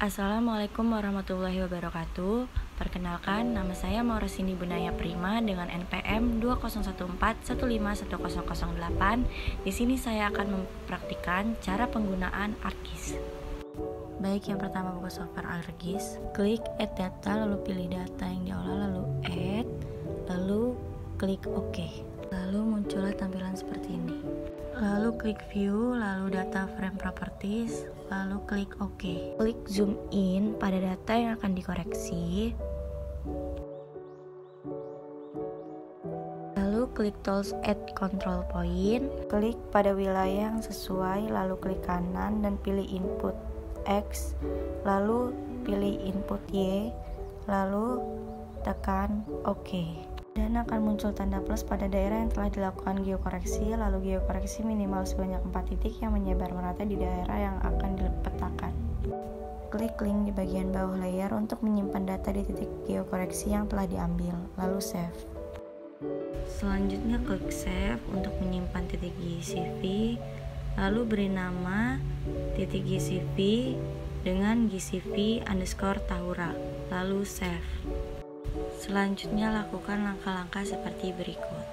Assalamualaikum warahmatullahi wabarakatuh. Perkenalkan, nama saya Maurasini Bunaya Prima dengan NPM 2014151008. Di sini saya akan mempraktikkan cara penggunaan ArcGIS. Baik, yang pertama buka software ArcGIS, klik Add Data, lalu pilih data yang diolah, lalu Add, lalu klik OK. Lalu muncullah tampilan seperti ini. Lalu klik View, lalu Data Frame Properties, lalu klik OK. Klik Zoom In pada data yang akan dikoreksi. Lalu klik Tools Add Control Point, klik pada wilayah yang sesuai, lalu klik kanan dan pilih Input X, lalu pilih Input Y, lalu tekan OK. Dan akan muncul tanda plus pada daerah yang telah dilakukan geokoreksi, lalu geokoreksi minimal sebanyak 4 titik yang menyebar merata di daerah yang akan dipetakan. Klik link di bagian bawah layar untuk menyimpan data di titik geokoreksi yang telah diambil, lalu save. Selanjutnya klik save untuk menyimpan titik GCV, lalu beri nama titik GCV dengan GCV_Tahura, lalu save. Selanjutnya lakukan langkah-langkah seperti berikut.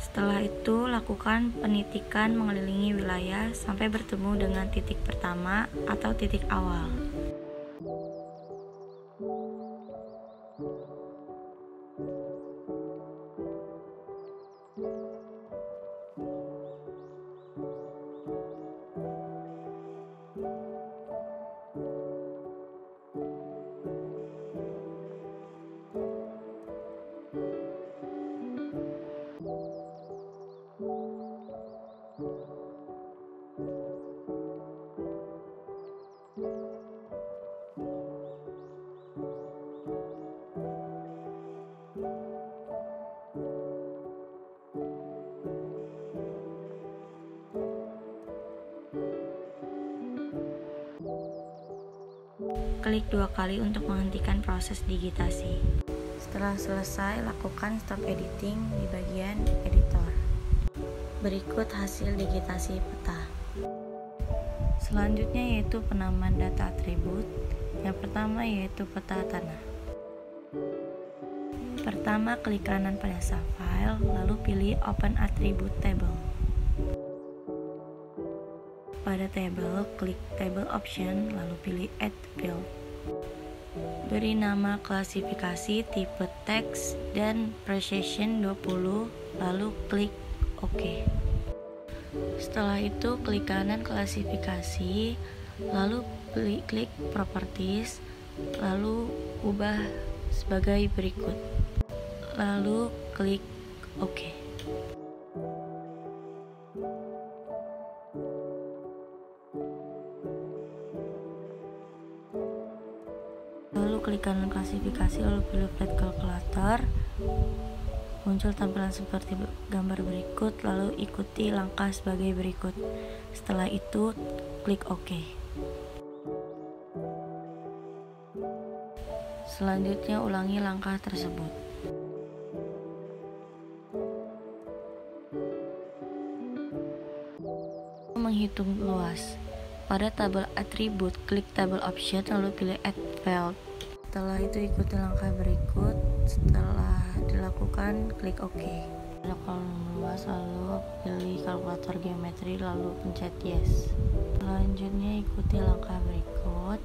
Setelah itu, lakukan penitikan mengelilingi wilayah sampai bertemu dengan titik pertama atau titik awal. Klik 2 kali untuk menghentikan proses digitasi. Setelah selesai, lakukan stop editing di bagian editor. Berikut hasil digitasi peta. Selanjutnya yaitu penamaan data atribut. Yang pertama yaitu peta tanah. Pertama, klik kanan pada subfile, lalu pilih Open Attribute Table. Pada table, klik Table Option, lalu pilih Add Field. Beri nama klasifikasi tipe teks dan precision 20, lalu klik OK. Setelah itu, klik kanan klasifikasi, lalu klik Properties, lalu ubah sebagai berikut. Lalu klik OK. Lalu klik kanan klasifikasi, lalu pilih Flat Calculator. Muncul tampilan seperti gambar berikut, lalu ikuti langkah sebagai berikut. Setelah itu, klik OK. Selanjutnya, ulangi langkah tersebut. Menghitung luas. Pada tabel atribut, klik Table Option, lalu pilih Add Field. Setelah itu, ikuti langkah berikut. Setelah dilakukan, klik OK. Pada kolom luas, lalu pilih kalkulator geometri, lalu pencet Yes. Selanjutnya, ikuti langkah berikut.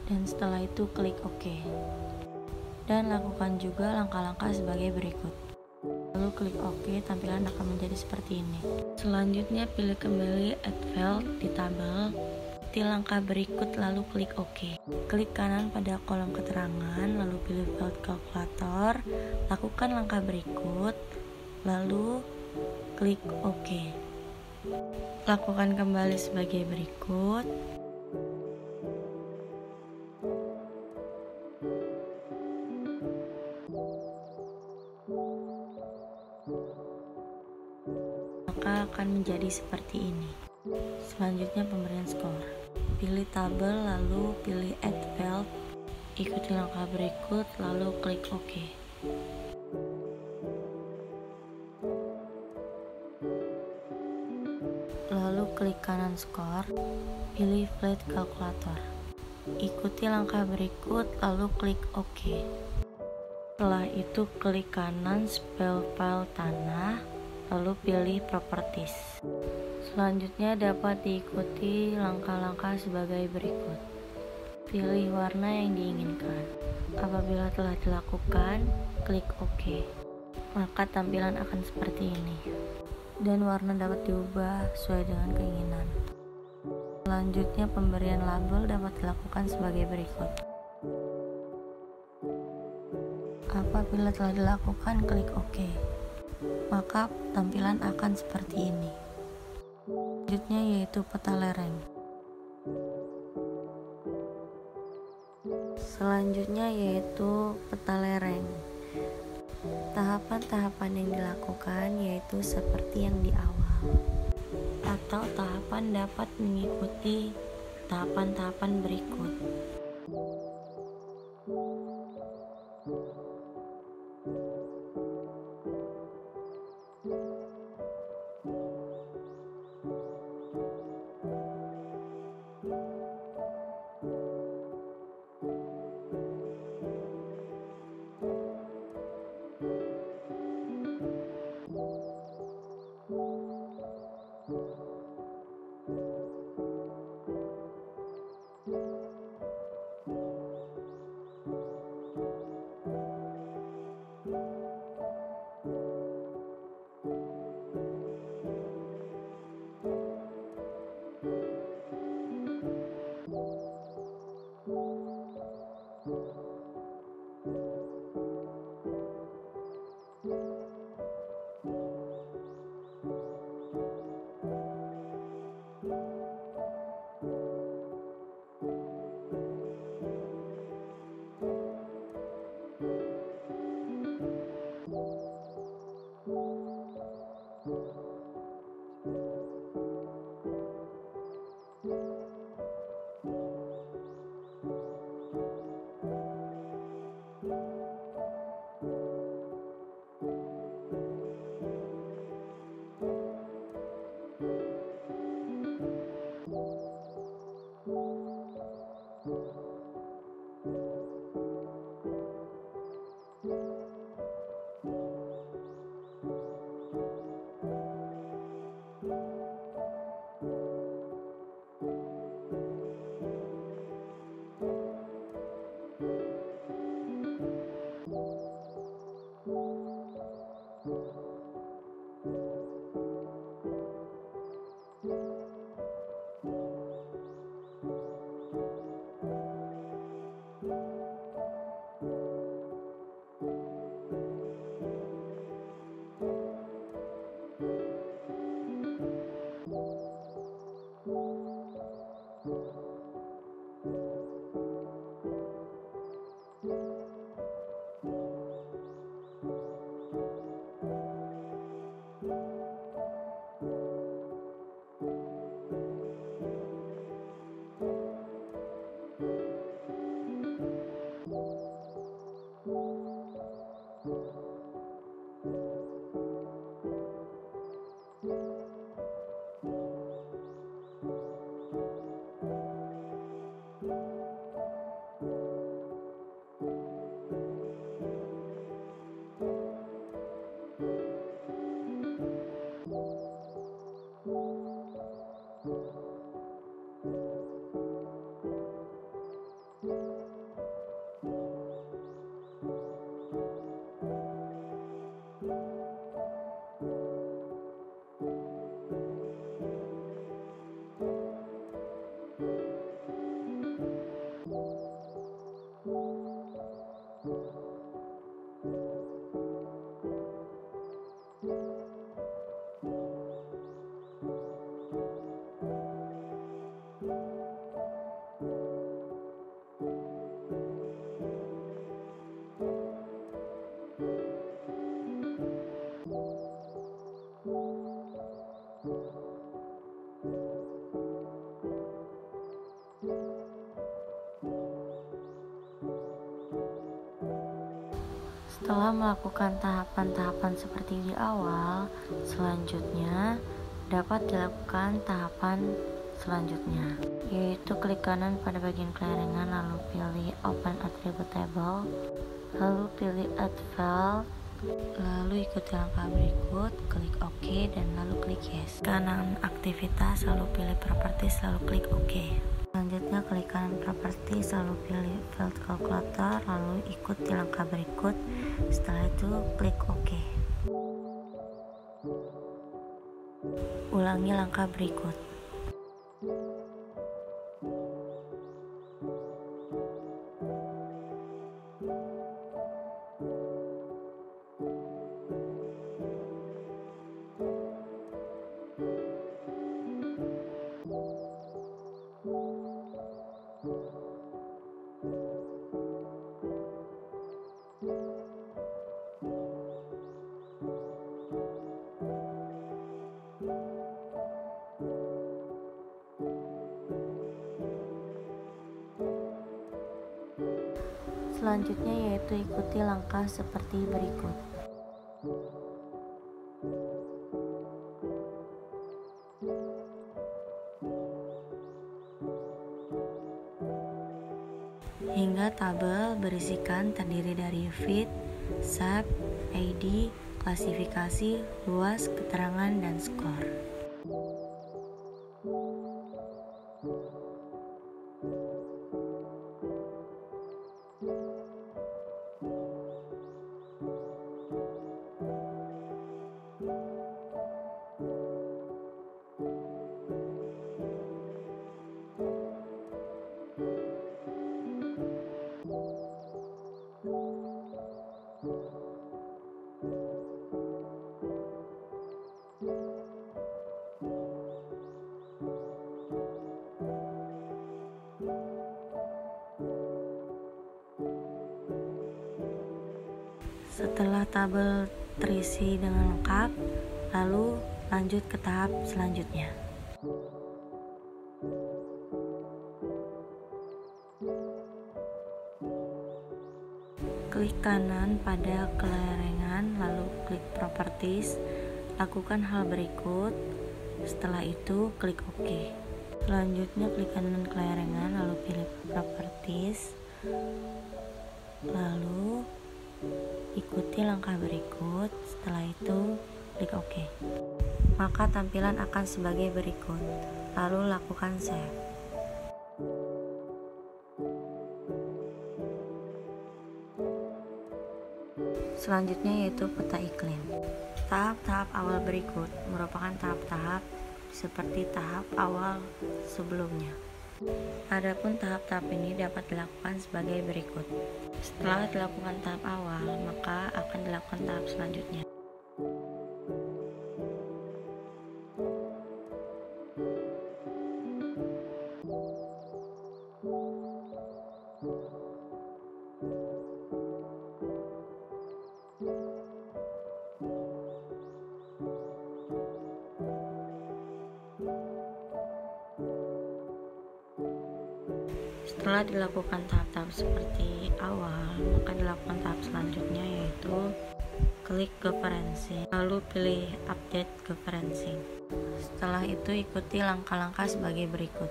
Dan setelah itu klik OK. Dan lakukan juga langkah-langkah sebagai berikut. Lalu klik OK, tampilan akan menjadi seperti ini. Selanjutnya pilih kembali Add Field di tabel. Ikuti langkah berikut lalu klik OK. Klik kanan pada kolom keterangan, lalu pilih Field Calculator. Lakukan langkah berikut, lalu klik OK. Lakukan kembali sebagai berikut. Maka akan menjadi seperti ini. Selanjutnya pemberian skor. Pilih tabel lalu pilih Add Field. Ikuti langkah berikut lalu klik OK. Lalu klik kanan skor, pilih Flat Calculator. Ikuti langkah berikut lalu klik OK. Setelah itu klik kanan Spell File Tanah, lalu pilih Properties. Selanjutnya dapat diikuti langkah-langkah sebagai berikut. Pilih warna yang diinginkan. Apabila telah dilakukan, klik OK. Maka tampilan akan seperti ini. Dan warna dapat diubah sesuai dengan keinginan. Selanjutnya pemberian label dapat dilakukan sebagai berikut. Apabila telah dilakukan, klik OK. Maka tampilan akan seperti ini. Selanjutnya yaitu peta lereng. Tahapan-tahapan yang dilakukan yaitu seperti yang di awal, atau tahapan dapat mengikuti tahapan-tahapan berikut. Setelah melakukan tahapan-tahapan seperti di awal, selanjutnya dapat dilakukan tahapan selanjutnya, yaitu klik kanan pada bagian kelaringan, lalu pilih Open Attribute Table, lalu pilih Add Field, lalu ikuti langkah berikut, klik OK dan lalu klik Yes. Kanan aktivitas, lalu pilih Properties, lalu klik OK. Selanjutnya klik kanan Properties, lalu pilih Field Calculator, lalu ikuti langkah berikut. Setelah itu klik OK. Ulangi langkah berikut. Selanjutnya yaitu ikuti langkah seperti berikut. Hingga tabel berisikan terdiri dari feed, sub, ID, klasifikasi, luas, keterangan, dan skor. Setelah tabel terisi dengan lengkap, lalu lanjut ke tahap selanjutnya. Klik kanan pada kelaringan, lalu klik Properties, lakukan hal berikut. Setelah itu klik OK. Selanjutnya klik kanan kelaringan, lalu pilih Properties, lalu ikuti langkah berikut. Setelah itu klik OK. Maka tampilan akan sebagai berikut. Lalu lakukan save. Selanjutnya yaitu peta iklim. Tahap-tahap awal berikut merupakan tahap-tahap seperti tahap awal sebelumnya. Adapun tahap-tahap ini dapat dilakukan sebagai berikut. Setelah dilakukan tahap awal, maka akan dilakukan tahap selanjutnya. Setelah dilakukan tahap-tahap seperti awal, maka dilakukan tahap selanjutnya yaitu klik Governance, lalu pilih Update Governance. Setelah itu ikuti langkah-langkah sebagai berikut.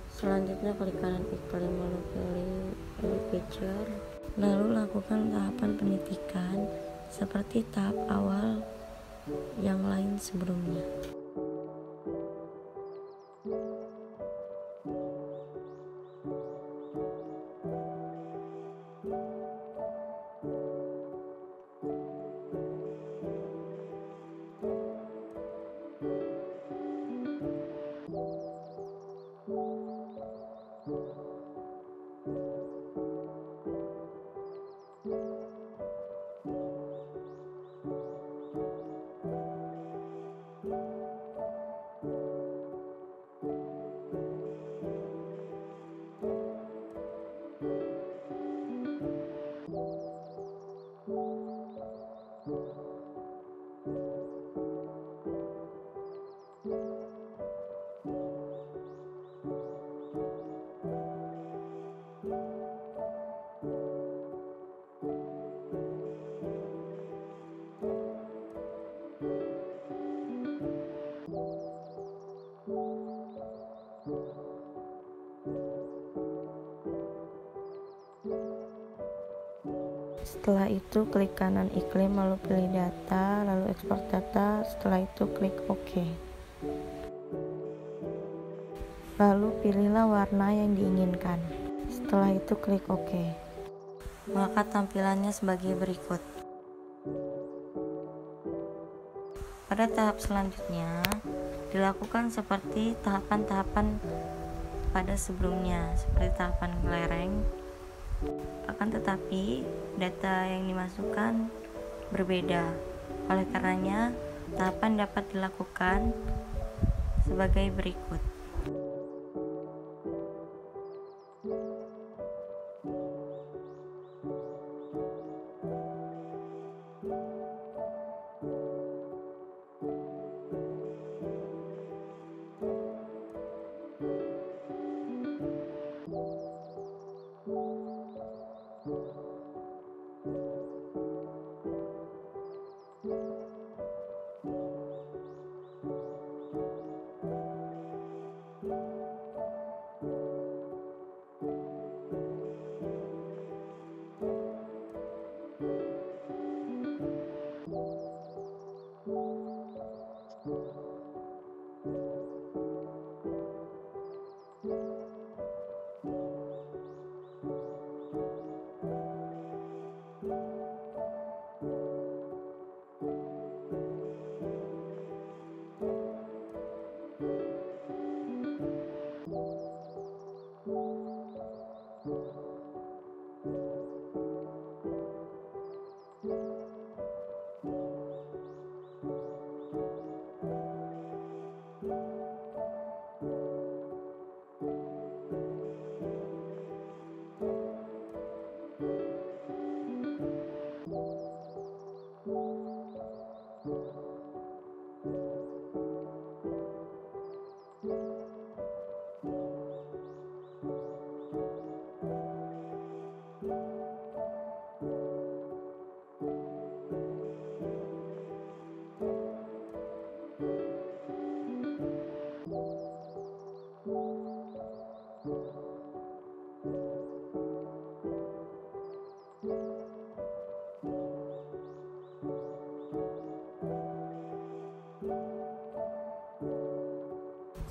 Selanjutnya klik kanan iklim, lalu pilih Picture, lalu lakukan tahapan penitikan seperti tahap awal yang lain sebelumnya. Setelah itu klik kanan iklim, lalu pilih data, lalu ekspor data. Setelah itu klik OK. Lalu pilihlah warna yang diinginkan. Setelah itu klik OK. Maka tampilannya sebagai berikut. Pada tahap selanjutnya, dilakukan seperti tahapan-tahapan pada sebelumnya, seperti tahapan lereng. Akan tetapi, data yang dimasukkan berbeda. Oleh karenanya, tahapan dapat dilakukan sebagai berikut.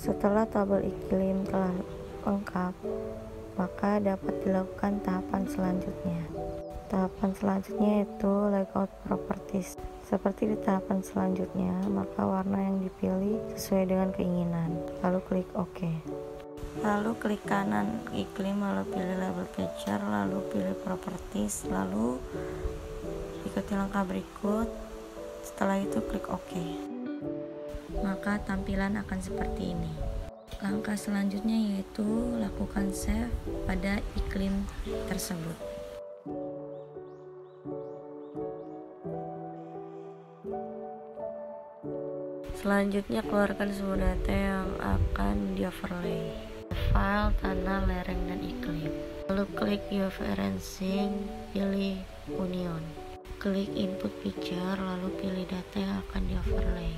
Setelah tabel iklim telah lengkap, maka dapat dilakukan tahapan selanjutnya. Tahapan selanjutnya yaitu layout properties. Seperti di tahapan selanjutnya, maka warna yang dipilih sesuai dengan keinginan. Lalu klik OK. Lalu klik kanan iklim, lalu pilih label picture, lalu pilih properties, lalu ikuti langkah berikut. Setelah itu klik OK. Maka tampilan akan seperti ini. Langkah selanjutnya yaitu lakukan save pada iklim tersebut. Selanjutnya keluarkan semua data yang akan di-overlay. File, tanah, lereng, dan iklim. Lalu klik UV Referencing, pilih Union. Klik input picture, lalu pilih data yang akan di-overlay.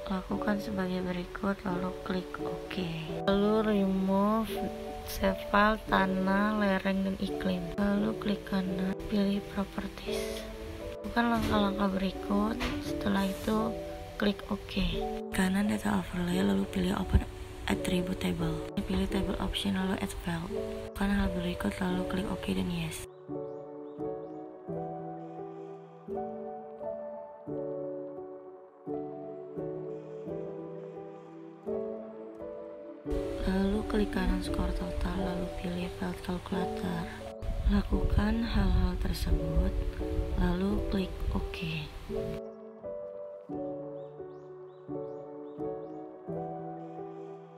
Lakukan sebagai berikut, lalu klik OK. Lalu remove save file, tanah, lereng, dan iklim. Lalu klik kanan, pilih properties. Lakukan langkah-langkah berikut. Setelah itu klik OK. Kanan data overlay, lalu pilih open attribute table. Pilih table option, lalu add file. Lakukan hal berikut, lalu klik OK dan yes. Lalu klik kanan skor total, lalu pilih file calculator. Lakukan hal-hal tersebut, lalu klik OK.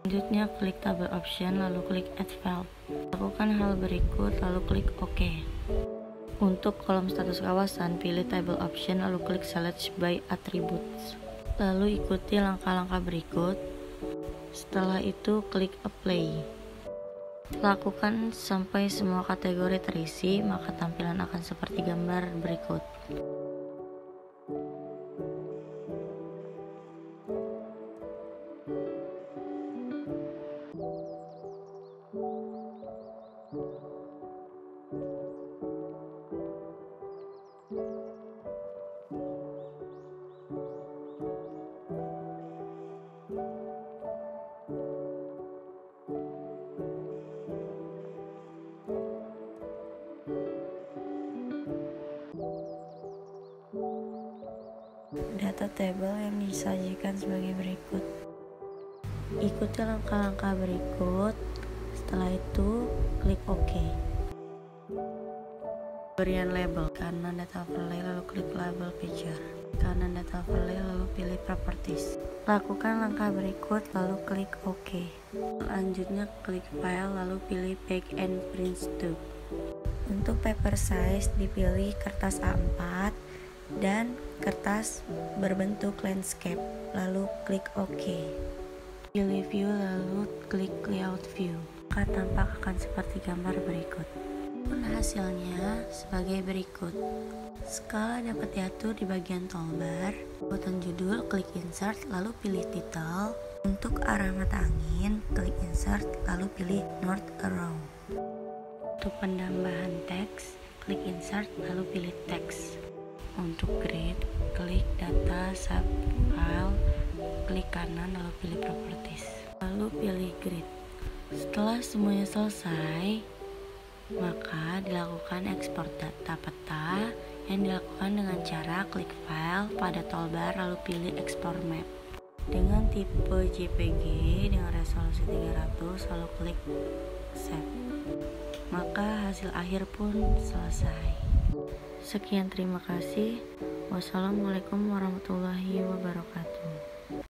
Selanjutnya klik table option, lalu klik add file. Lakukan hal berikut, lalu klik OK. Untuk kolom status kawasan, pilih table option, lalu klik select by attributes. Lalu ikuti langkah-langkah berikut. Setelah itu klik apply. Lakukan sampai semua kategori terisi, maka tampilan akan seperti gambar berikut. data table yang disajikan sebagai berikut. Ikuti langkah-langkah berikut. Setelah itu, klik OK. Pemberian label, kanan data overlay lalu klik label picture. Kanan data overlay lalu pilih properties. Lakukan langkah berikut lalu klik OK. Selanjutnya klik file lalu pilih pack and print to. Untuk paper size dipilih kertas A4 dan kertas berbentuk landscape lalu klik OK. Pilih view lalu klik layout view. Maka tampak akan seperti gambar berikut. Hasilnya sebagai berikut. Skala dapat diatur di bagian toolbar. Button judul, klik insert, lalu pilih title. Untuk arah mata angin, klik insert, lalu pilih north arrow. Untuk penambahan teks, klik insert, lalu pilih teks. Untuk grid, klik data sub file, klik kanan, lalu pilih properties. Lalu pilih grid. Setelah semuanya selesai, maka dilakukan ekspor data peta yang dilakukan dengan cara klik file pada toolbar lalu pilih export map dengan tipe JPG dengan resolusi 300 lalu klik save. Maka hasil akhir pun selesai. Sekian, terima kasih. Wassalamualaikum warahmatullahi wabarakatuh.